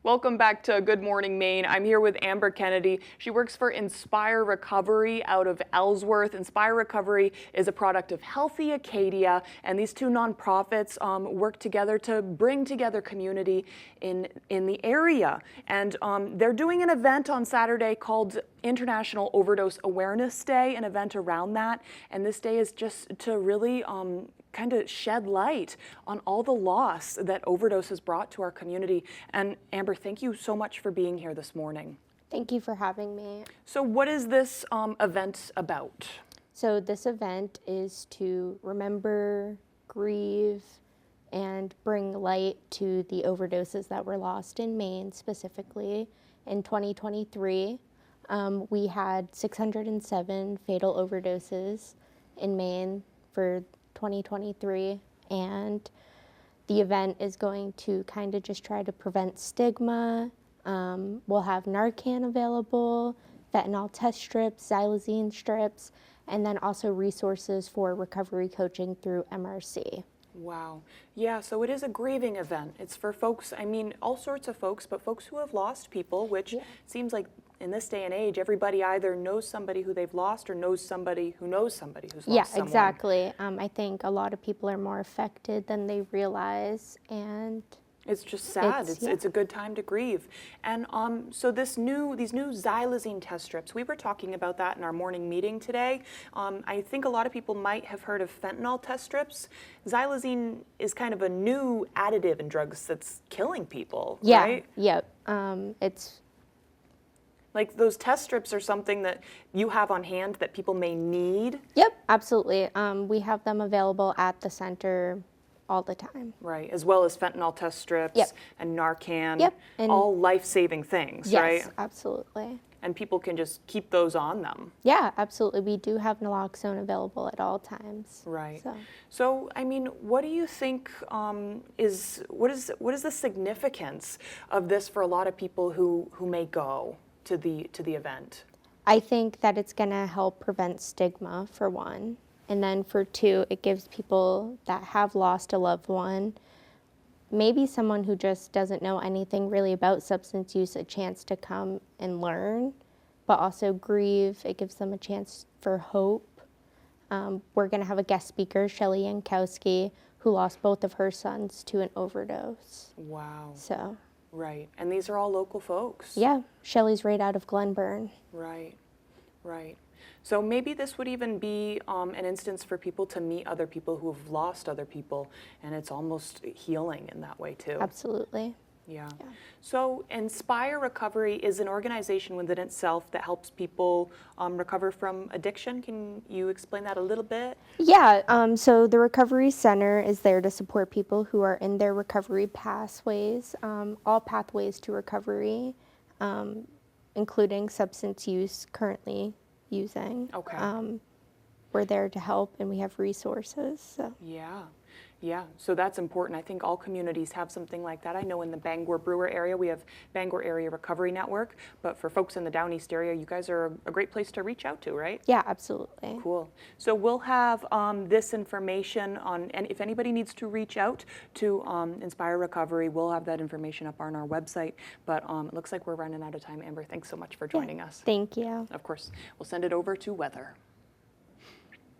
Welcome back to Good Morning Maine. I'm here with Amber Kennedy. She works for Inspire Recovery out of Ellsworth. Inspire Recovery is a product of Healthy Acadia, and these two nonprofits work together to bring together community in the area. And they're doing an event on Saturday called International Overdose Awareness Day, an event around that. And this day is just to really kind of shed light on all the loss that overdose has brought to our community. And Amber, thank you so much for being here this morning. Thank you for having me. So what is this event about? So this event is to remember, grieve, and bring light to the overdoses that were lost in Maine specifically. In 2023, we had 607 fatal overdoses in Maine for 2023, and the event is going to kind of just try to prevent stigma. We'll have Narcan available, fentanyl test strips, xylazine strips, and then also resources for recovery coaching through MRC. Wow. Yeah, so it is a grieving event. It's for folks, I mean, all sorts of folks, but folks who have lost people, which seems like in this day and age, everybody either knows somebody who they've lost or knows somebody who's lost someone. Yeah, exactly. I think a lot of people are more affected than they realize, and it's just sad. It's a good time to grieve. And so these new xylazine test strips, we were talking about that in our morning meeting today. I think a lot of people might have heard of fentanyl test strips. Xylazine is kind of a new additive in drugs that's killing people, right? Yeah, it's like those test strips are something that you have on hand that people may need? Yep, absolutely. We have them available at the center all the time. Right, as well as fentanyl test strips and Narcan, and all life-saving things, right? Yes, absolutely. And people can just keep those on them. Yeah, absolutely. We do have naloxone available at all times. Right. So I mean, what do you think what is the significance of this for a lot of people who may go to the event? I think that it's going to help prevent stigma, for one. And then for two, it gives people that have lost a loved one, maybe someone who just doesn't know anything really about substance use, a chance to come and learn, but also grieve. It gives them a chance for hope. We're going to have a guest speaker, Shelly Yankowski, who lost both of her sons to an overdose. Wow. So. Right, and these are all local folks. Yeah, Shelly's right out of Glenburn. Right, right. So maybe this would even be an instance for people to meet other people who have lost other people, and it's almost healing in that way too. Absolutely. Yeah. So Inspire Recovery is an organization within itself that helps people recover from addiction. Can you explain that a little bit? Yeah, so the Recovery Center is there to support people who are in their recovery pathways, all pathways to recovery, including substance use currently using. Okay. We're there to help, and we have resources. So. Yeah, so that's important. I think all communities have something like that. I know in the Bangor Brewer area, we have Bangor Area Recovery Network, but for folks in the Down East area, you guys are a great place to reach out to, right? Yeah, absolutely. Cool. So we'll have this information on, and if anybody needs to reach out to Inspire Recovery, we'll have that information up on our website, but it looks like we're running out of time. Amber, thanks so much for joining us. Thank you. Of course, we'll send it over to weather.